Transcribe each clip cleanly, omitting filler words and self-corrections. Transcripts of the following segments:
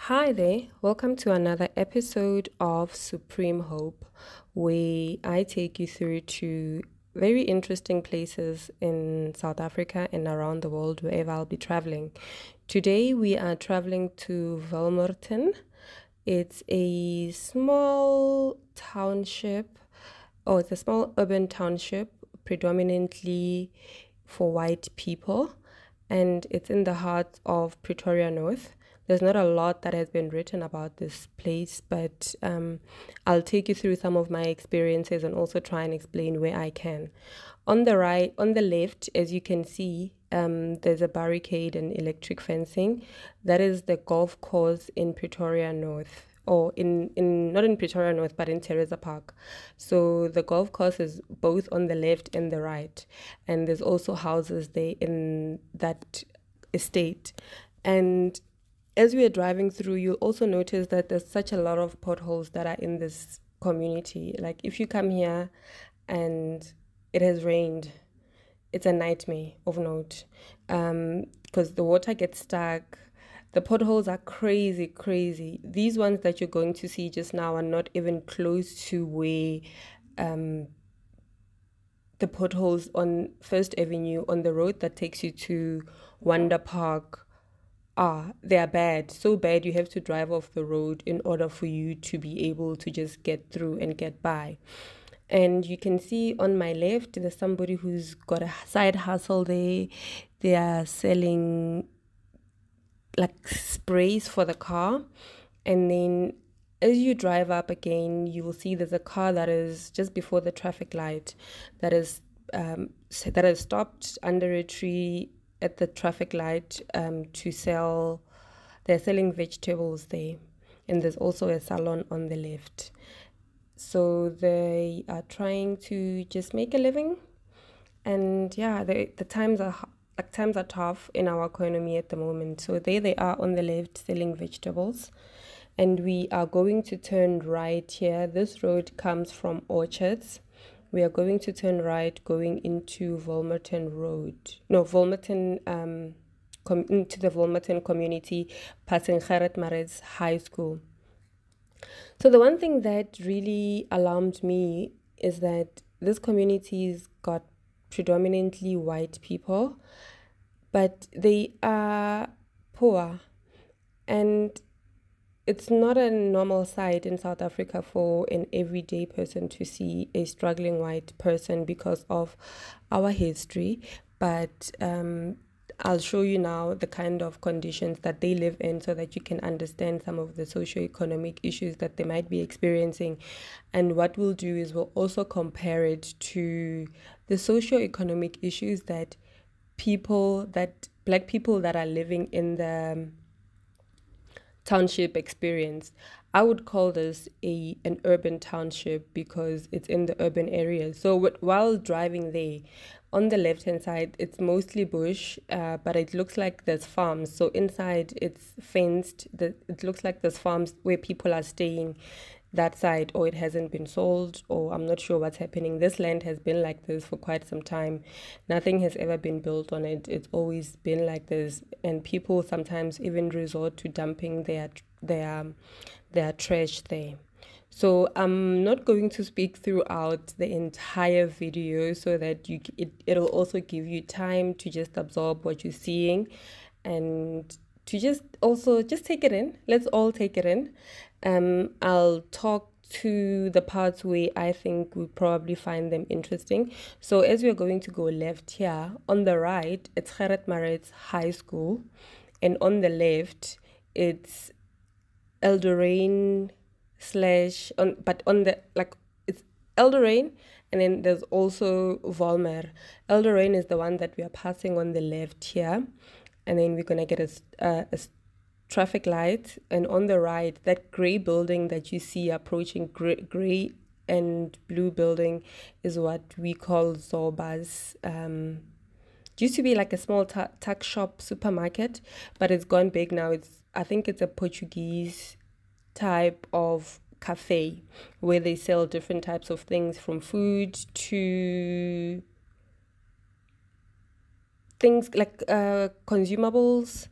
Hi there, welcome to another episode of Supreme Hope, where I take you through to very interesting places in South Africa and around the world, wherever I'll be traveling. Today we are traveling to Wilmerton. It's a small township, it's a small urban township, predominantly for white people, and it's in the heart of Pretoria North. There's not a lot that has been written about this place, but I'll take you through some of my experiences and also try and explain where I can. On the left, as you can see, there's a barricade and electric fencing. That is the golf course in Pretoria North, or in not in Pretoria North, but in Teresa Park. So the golf course is both on the left and the right, and there's also houses there in that estate. And as we are driving through, you'll also notice that there's such a lot of potholes that are in this community. Like if you come here and it has rained, it's a nightmare of note, because the water gets stuck. The potholes are crazy, crazy. These ones that you're going to see just now are not even close to where the potholes on First Avenue on the road that takes you to Wonder Park. They are bad. So bad you have to drive off the road in order for you to be able to just get through and get by. And you can see on my left, there's somebody who's got a side hustle there. They are selling like sprays for the car. And then as you drive up again, you will see there's a car that is just before the traffic light that is stopped under a tree at the traffic light to sell. They're selling vegetables there, and there's also a salon on the left. So they are trying to just make a living, and yeah, the times are tough in our economy at the moment. So there they are on the left selling vegetables, and we are going to turn right here. This road comes from Orchards. We are going to turn right, going into Wilmerton Road. No, Wilmerton, into the Wilmerton community, passing Gerrit Maritz High School. So the one thing that really alarmed me is that this community's got predominantly white people, but they are poor, and it's not a normal sight in South Africa for an everyday person to see a struggling white person because of our history. But I'll show you now the kind of conditions that they live in so that you can understand some of the socio-economic issues that they might be experiencing. And what we'll do is we'll also compare it to the socio-economic issues that black people that are living in the township experience. I would call this an urban township because it's in the urban area. So while driving there, on the left hand side, it's mostly bush, but it looks like there's farms. So inside it's fenced. It looks like there's farms where people are staying that side, or it hasn't been sold, or I'm not sure what's happening. This land has been like this for quite some time. Nothing has ever been built on it. It's always been like this, and people sometimes even resort to dumping their trash there. So I'm not going to speak throughout the entire video so that it'll also give you time to just absorb what you're seeing and to just take it in. Let's all take it in. I'll talk to the parts where I think we probably find them interesting. So as we're going to go left here, on the right, it's Gerrit Maritz High School. And on the left, it's Eldorraine it's Eldorraine, and then there's also Volmer. Eldorraine is the one that we are passing on the left here. And then we're going to get a traffic light, and on the right, that gray building that you see approaching, gray and blue building, is what we call Zoba's. It used to be like a small tuck shop supermarket, but it's gone big now. I think it's a Portuguese type of cafe where they sell different types of things, from food to things like consumables.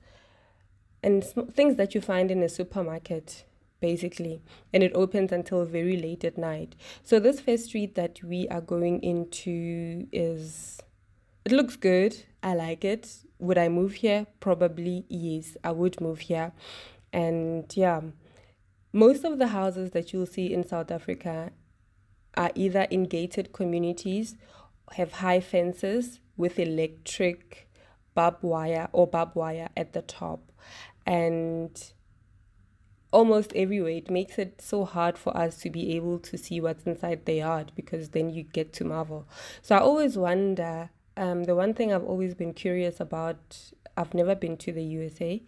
and things that you find in a supermarket, basically, and it opens until very late at night. So this first street that we are going into it looks good. I like it. Would I move here? Probably yes, I would move here. And yeah, most of the houses that you'll see in South Africa are either in gated communities, have high fences with electric barbed wire at the top. And almost everywhere, it makes it so hard for us to be able to see what's inside the yard, because then you get to marvel. So I always wonder, the one thing I've always been curious about, I've never been to the USA,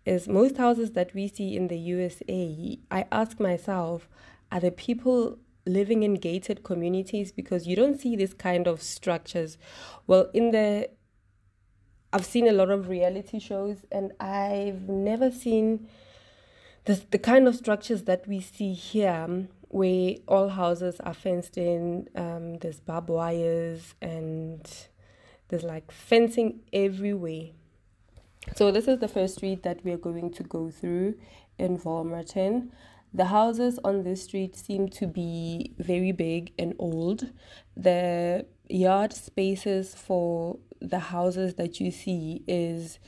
is most houses that we see in the USA, I ask myself, are the people living in gated communities? Because you don't see this kind of structures. Well, I've seen a lot of reality shows, and I've never seen the kind of structures that we see here, where all houses are fenced in. There's barbed wires and there's like fencing everywhere. So this is the first street that we're going to go through in Wolmerton. The houses on this street seem to be very big and old. The yard spaces for the houses that you see is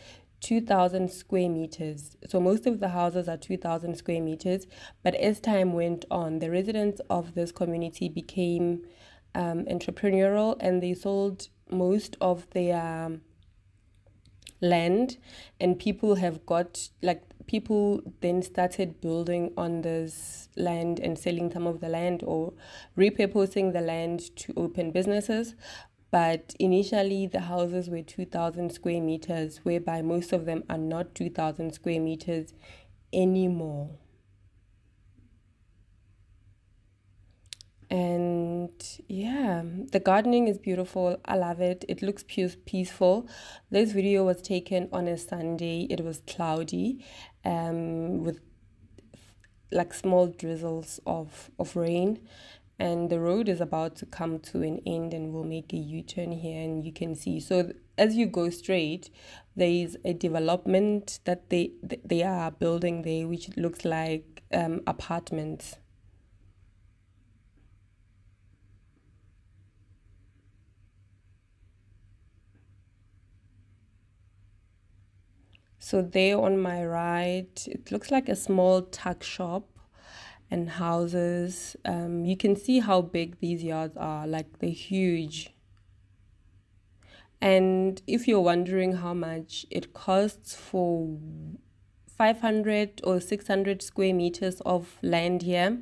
2,000 square meters. So most of the houses are 2,000 square meters. But as time went on, the residents of this community became entrepreneurial, and they sold most of their land, and people then started building on this land and selling some of the land or repurposing the land to open businesses. But initially the houses were 2,000 square meters, whereby most of them are not 2,000 square meters anymore. And yeah, the gardening is beautiful. I love it. It looks peaceful. This video was taken on a Sunday. It was cloudy, with like small drizzles of rain. And the road is about to come to an end, and we'll make a U-turn here, and you can see. So as you go straight, there is a development that they are building there, which looks like apartments. So there on my right, it looks like a small tuck shop and houses. You can see how big these yards are, like they're huge. And if you're wondering how much it costs for 500 or 600 square meters of land here,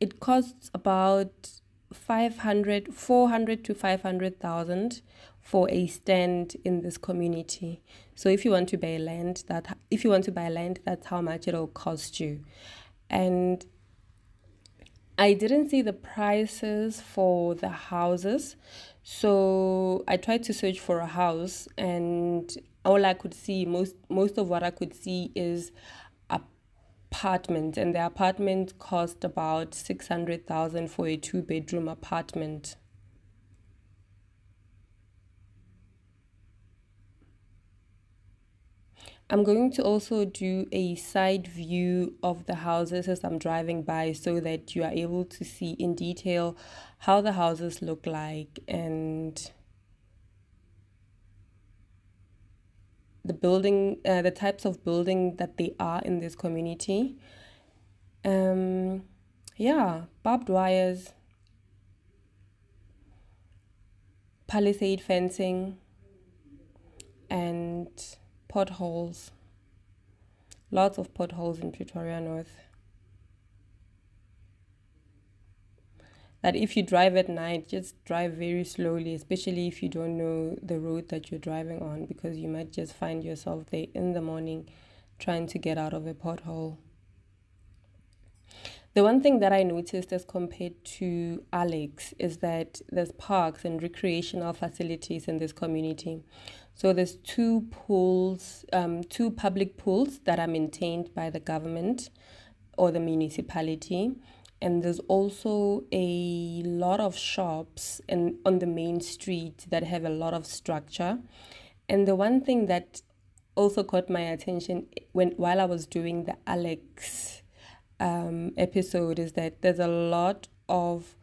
it costs about 400 to 500,000 for a stand in this community. So if you want to buy land, that's how much it'll cost you. And I didn't see the prices for the houses, so I tried to search for a house, and all I could see, most of what I could see is apartment, and the apartment cost about 600,000 for a 2-bedroom apartment. I'm going to also do a side view of the houses as I'm driving by, so that you are able to see in detail how the houses look like and the types of building that they are in this community. Yeah, barbed wires, palisade fencing, and potholes. Lots of potholes in Pretoria North. That if you drive at night, just drive very slowly, especially if you don't know the road that you're driving on, because you might just find yourself there in the morning trying to get out of a pothole. The one thing that I noticed as compared to Alex is that there's parks and recreational facilities in this community. So there's two public pools that are maintained by the government or the municipality. And there's also a lot of shops on the main street that have a lot of structure. And the one thing that also caught my attention while I was doing the Alex episode is that there's a lot of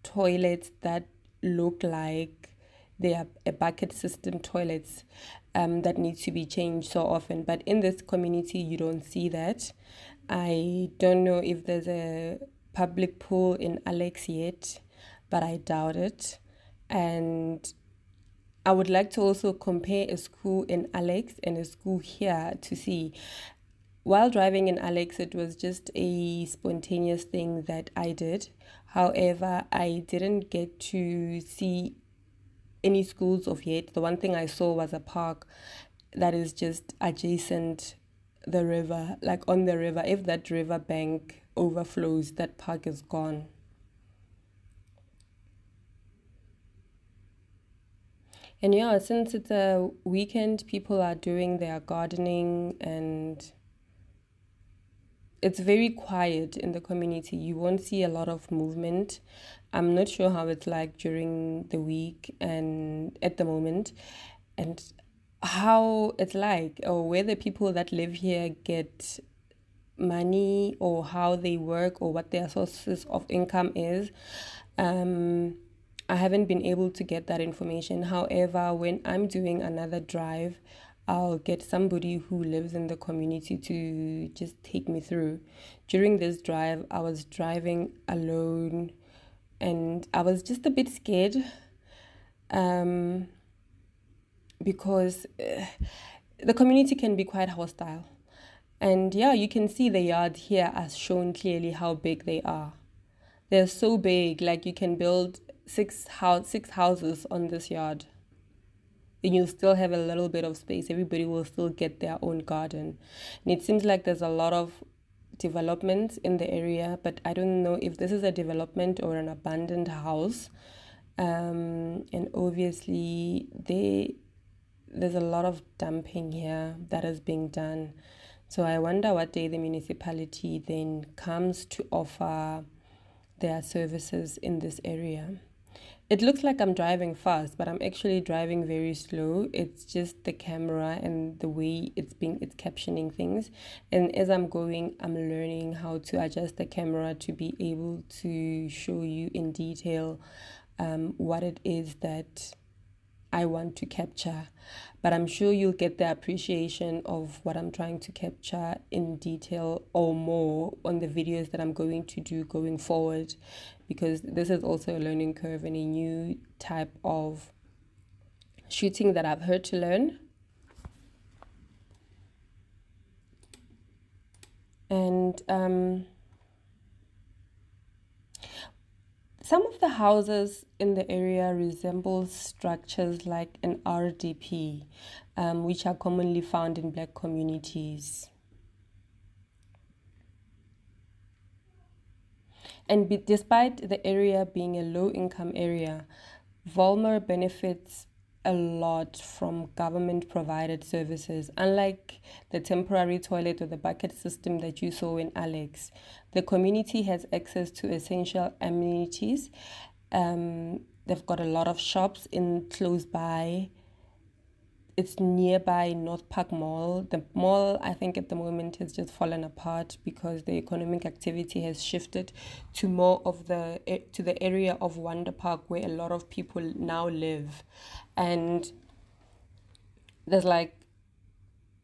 toilets that look like they are a bucket system toilets that need to be changed so often. But in this community, you don't see that. I don't know if there's a public pool in Alex yet, but I doubt it. And I would like to also compare a school in Alex and a school here to see. While driving in Alex, it was just a spontaneous thing that I did. However, I didn't get to see any schools of yet. The one thing I saw was a park that is just adjacent the river, like on the river. If that river bank overflows, that park is gone. And yeah, since it's a weekend, people are doing their gardening and it's very quiet in the community. You won't see a lot of movement. I'm not sure how it's like during the week and at the moment, and how it's like, or where the people that live here get money, or how they work, or what their sources of income is. I haven't been able to get that information. However, when I'm doing another drive, I'll get somebody who lives in the community to just take me through. During this drive, I was driving alone and I was just a bit scared because the community can be quite hostile. And yeah, you can see the yard here as shown clearly how big they are. They're so big, like you can build six houses on this yard. And you'll still have a little bit of space. Everybody will still get their own garden. And it seems like there's a lot of developments in the area, but I don't know if this is a development or an abandoned house. And obviously there's a lot of dumping here that is being done. So I wonder what day the municipality then comes to offer their services in this area. It looks like I'm driving fast, but I'm actually driving very slow. It's just the camera and the way it's captioning things. And as I'm going, I'm learning how to adjust the camera to be able to show you in detail what it is that I want to capture. But I'm sure you'll get the appreciation of what I'm trying to capture in detail or more on the videos that I'm going to do going forward, because this is also a learning curve and a new type of shooting that I've had to learn. And some of the houses in the area resemble structures like an RDP, which are commonly found in Black communities. And despite the area being a low-income area, Volmer benefits a lot from government-provided services. Unlike the temporary toilet or the bucket system that you saw in Alex, the community has access to essential amenities. They've got a lot of shops in close by. It's nearby North Park Mall. The mall, I think, at the moment has just fallen apart because the economic activity has shifted to more of the area of Wonder Park, where a lot of people now live. And there's like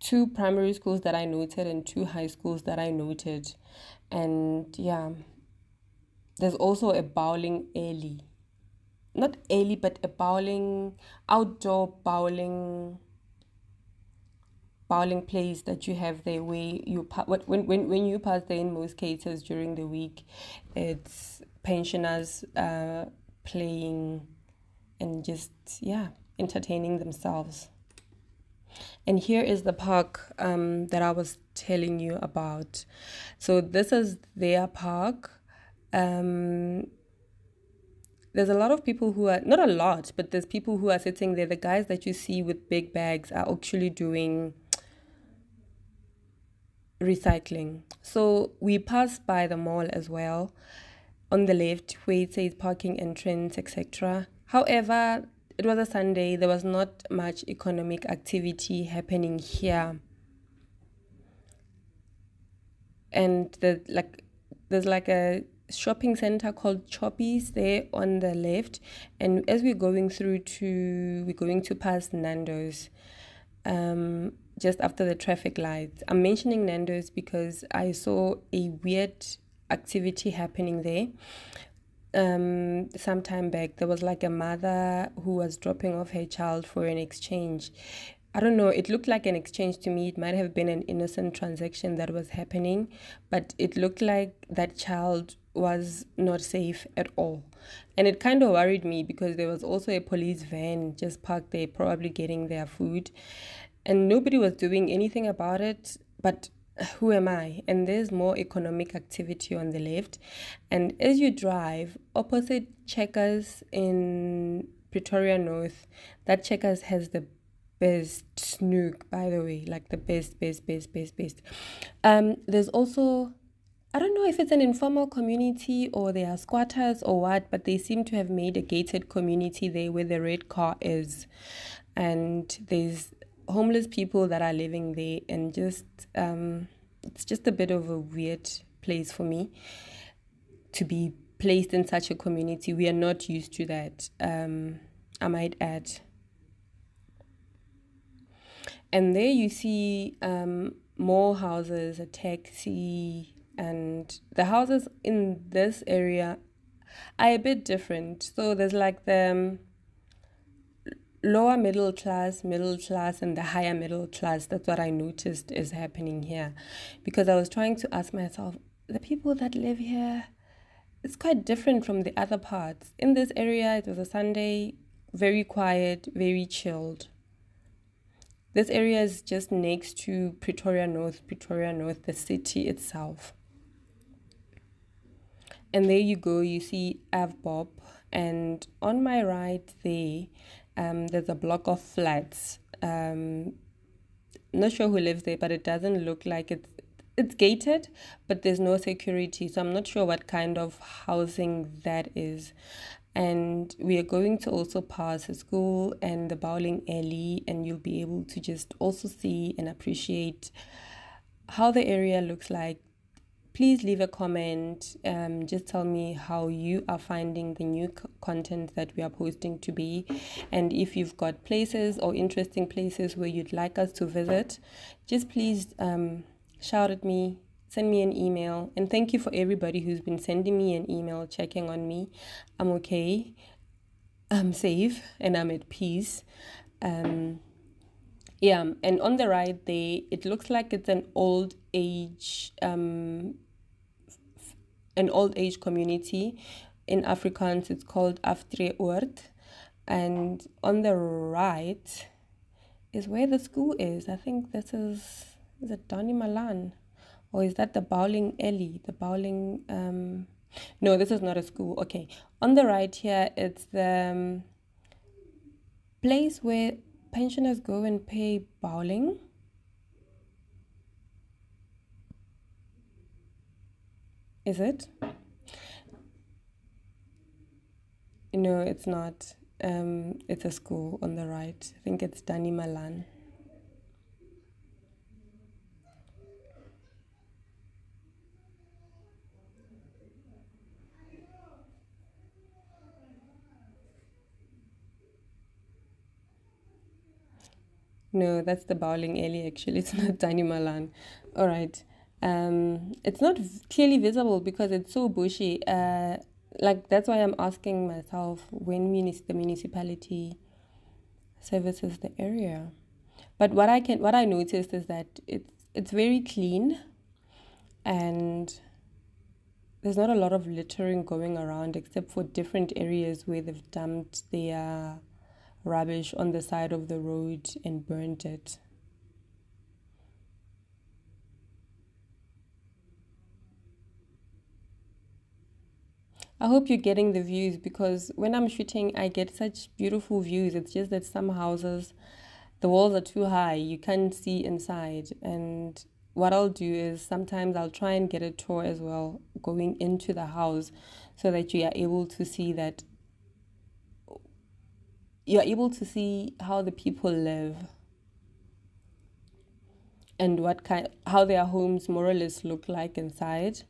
2 primary schools that I noted and 2 high schools that I noted. And yeah, there's also a bowling alley. Not alley, but a outdoor bowling place that you have there, where you when you pass there in most cases during the week, it's pensioners playing and just entertaining themselves. And here is the park that I was telling you about. So this is their park. There's a lot of people who are, not a lot, but there's people who are sitting there. The guys that you see with big bags are actually doing recycling. So we pass by the mall as well on the left, where it says parking entrance, etc. However, it was a Sunday. There was not much economic activity happening here. And there's like a shopping center called Choppies there on the left. And as we're going to pass Nando's. Just after the traffic lights. I'm mentioning Nando's because I saw a weird activity happening there. Some time back, there was like a mother who was dropping off her child for an exchange. I don't know, it looked like an exchange to me. It might have been an innocent transaction that was happening, but it looked like that child was not safe at all. And it kind of worried me because there was also a police van just parked there, probably getting their food. And nobody was doing anything about it, but who am I? And there's more economic activity on the left. And as you drive, opposite Checkers in Pretoria North, that Checkers has the best snook, by the way, like the best. There's also, I don't know if it's an informal community or they are squatters or what, but they seem to have made a gated community there where the red car is. And there's homeless people that are living there, and just it's just a bit of a weird place for me to be placed in such a community. We are not used to that, I might add. And there you see more houses, a taxi, and the houses in this area are a bit different. So there's like the lower middle class, and the higher middle class. That's what I noticed is happening here. Because I was trying to ask myself, the people that live here, it's quite different from the other parts. In this area, it was a Sunday, very quiet, very chilled. This area is just next to Pretoria North, the city itself. And there you go, you see Avbob. And on my right there, there's a block of flats. Not sure who lives there, but it doesn't look like it's gated, but there's no security. So I'm not sure what kind of housing that is. And we are going to also pass a school and the bowling alley, and you'll be able to just also see and appreciate how the area looks like. Please leave a comment. Just tell me how you are finding the new content that we are posting to be. And if you've got places or interesting places where you'd like us to visit, just please shout at me, send me an email. And thank you for everybody who's been sending me an email, checking on me. I'm okay, I'm safe, and I'm at peace. Yeah, and on the right there, it looks like it's an old age community. In Afrikaans, it's called Aftreoord. And on the right is where the school is. I think this is it Donny Malan? Or is that the bowling alley? The bowling, no, this is not a school. Okay, on the right here, it's the place where pensioners go and pay bowling. Is it? No, it's not. It's a school on the right. I think it's Dani Malan. No, that's the bowling alley actually. It's not Dani Malan. All right. It's not clearly visible because it's so bushy. Like that's why I'm asking myself when the municipality services the area. But what I noticed is that it's very clean, and there's not a lot of littering going around except for different areas where they've dumped their rubbish on the side of the road and burnt it. I hope you're getting the views, because when I'm shooting, I get such beautiful views. It's just that some houses, the walls are too high. You can't see inside. And what I'll do is sometimes I'll try and get a tour as well, going into the house, so that you are able to see that, you're able to see how the people live and how their homes more or less look like inside.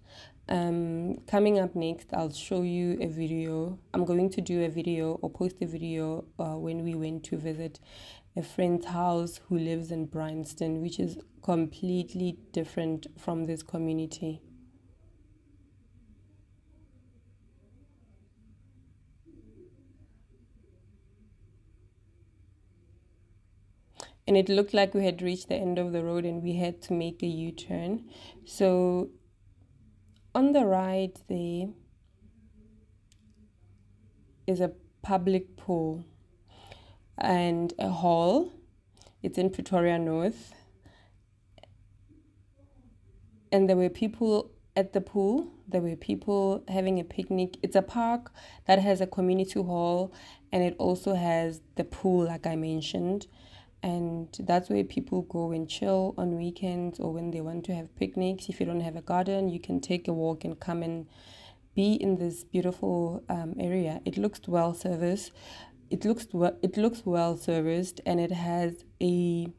Coming up next, I'll show you a video. I'm going to do a video or post a video when we went to visit a friend's house who lives in Bryanston, which is completely different from this community. And it looked like we had reached the end of the road and we had to make a U-turn. So on the right there is a public pool and a hall. It's in Pretoria North. And there were people at the pool. There were people having a picnic. It's a park that has a community hall, and it also has the pool, like I mentioned. And that's where people go and chill on weekends or when they want to have picnics. If you don't have a garden, you can take a walk and come and be in this beautiful area. It looks well serviced. It looks well serviced, and it has the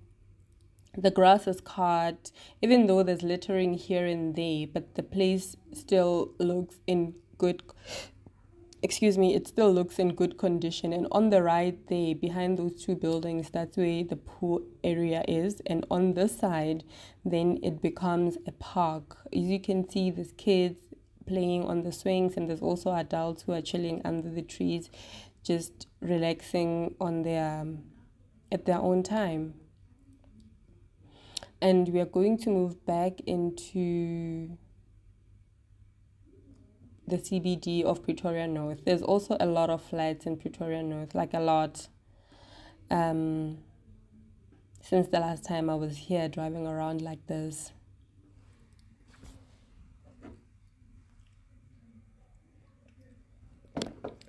grass is cut, even though there's littering here and there, but the place still looks in good it still looks in good condition. And on the right there, behind those two buildings, that's where the pool area is. And on this side, then it becomes a park. As you can see, there's kids playing on the swings, and there's also adults who are chilling under the trees, just relaxing on at their own time. And we are going to move back into the CBD of Pretoria North. There's also a lot of flats in Pretoria North, like a lot. Since the last time I was here driving around like this.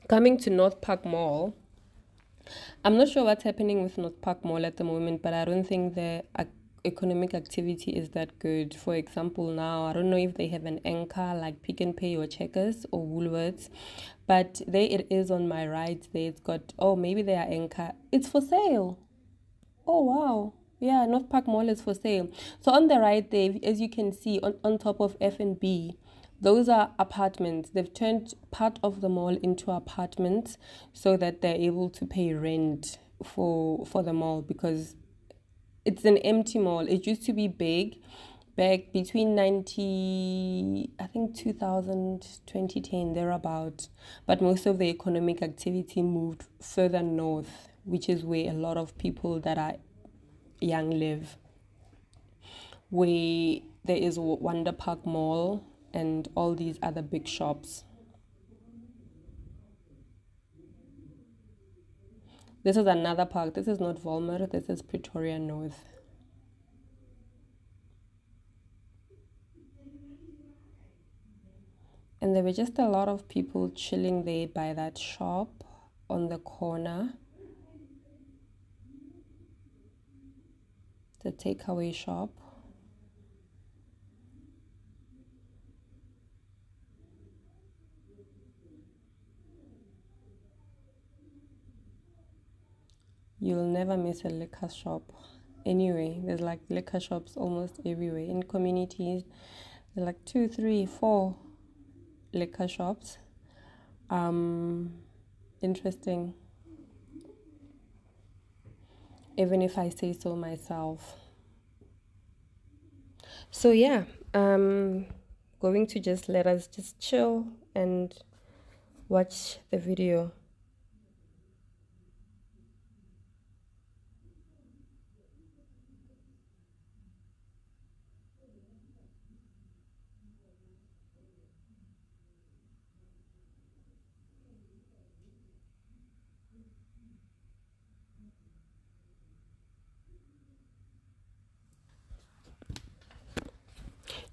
Coming to North Park Mall. I'm not sure what's happening with North Park Mall at the moment, but I don't think the economic activity is that good. For example, now I don't know if they have an anchor like Pick n Pay or Checkers or Woolworths, but there it is on my right there. It's got, maybe they are anchor. It's for sale. Oh wow, yeah, North Park Mall is for sale. So on the right there, as you can see, on top of F&B, those are apartments. They've turned part of the mall into apartments so that they're able to pay rent for the mall, because it's an empty mall. It used to be big back between 2000, 2010, thereabout. But most of the economic activity moved further north, which is where a lot of people that are young live. Where there is Wonder Park Mall and all these other big shops. This is another park. This is not Volmer. This is Pretoria North. And there were just a lot of people chilling there by that shop on the corner. The takeaway shop. You'll never miss a liquor shop. Anyway, there's like liquor shops almost everywhere. In communities, there are like 2, 3, 4 liquor shops. Interesting. Even if I say so myself. So yeah, going to just let us just chill and watch the video.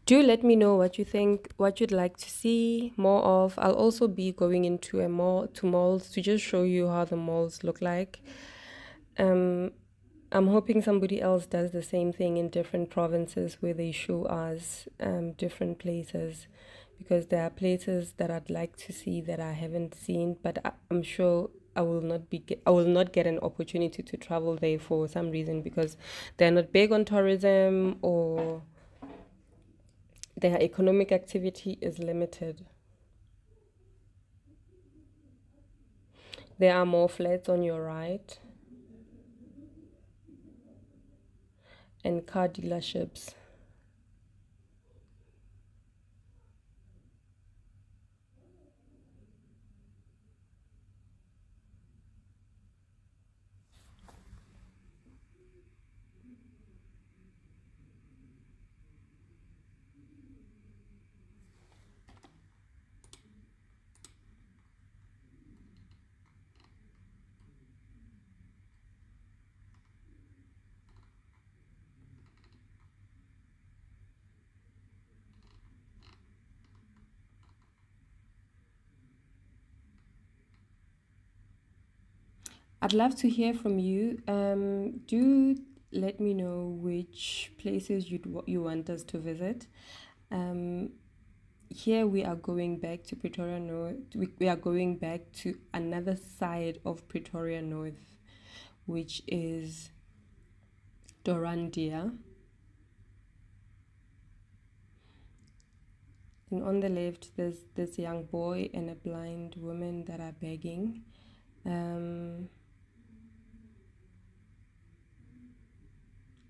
Do let me know what you think, what you'd like to see more of. I'll also be going into malls to just show you how the malls look like. I'm hoping somebody else does the same thing in different provinces where they show us different places, because there are places that I'd like to see that I haven't seen, but I'm sure I will not get an opportunity to travel there for some reason, because they're not big on tourism, or their economic activity is limited. There are more flats on your right, and car dealerships. I'd love to hear from you. Do let me know which places you want us to visit. Here we are going back to Pretoria North. We are going back to another side of Pretoria North, which is Dorandia. And on the left, there's this young boy and a blind woman that are begging.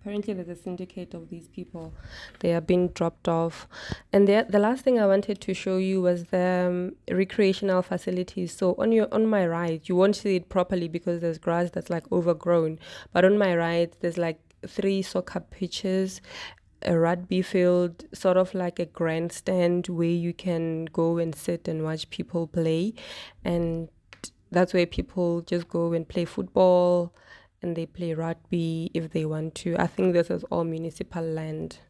Apparently there's a syndicate of these people. They are being dropped off. And the last thing I wanted to show you was the recreational facilities. So on my right, you won't see it properly because there's grass that's like overgrown. But on my right, there's like 3 soccer pitches, a rugby field, sort of like a grandstand where you can go and sit and watch people play. And that's where people just go and play football, and they play rugby if they want to. I think this is all municipal land.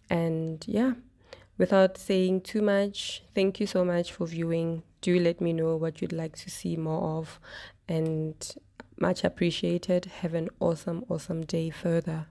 And yeah, without saying too much, thank you so much for viewing. Do let me know what you'd like to see more of, and much appreciated. Have an awesome day further.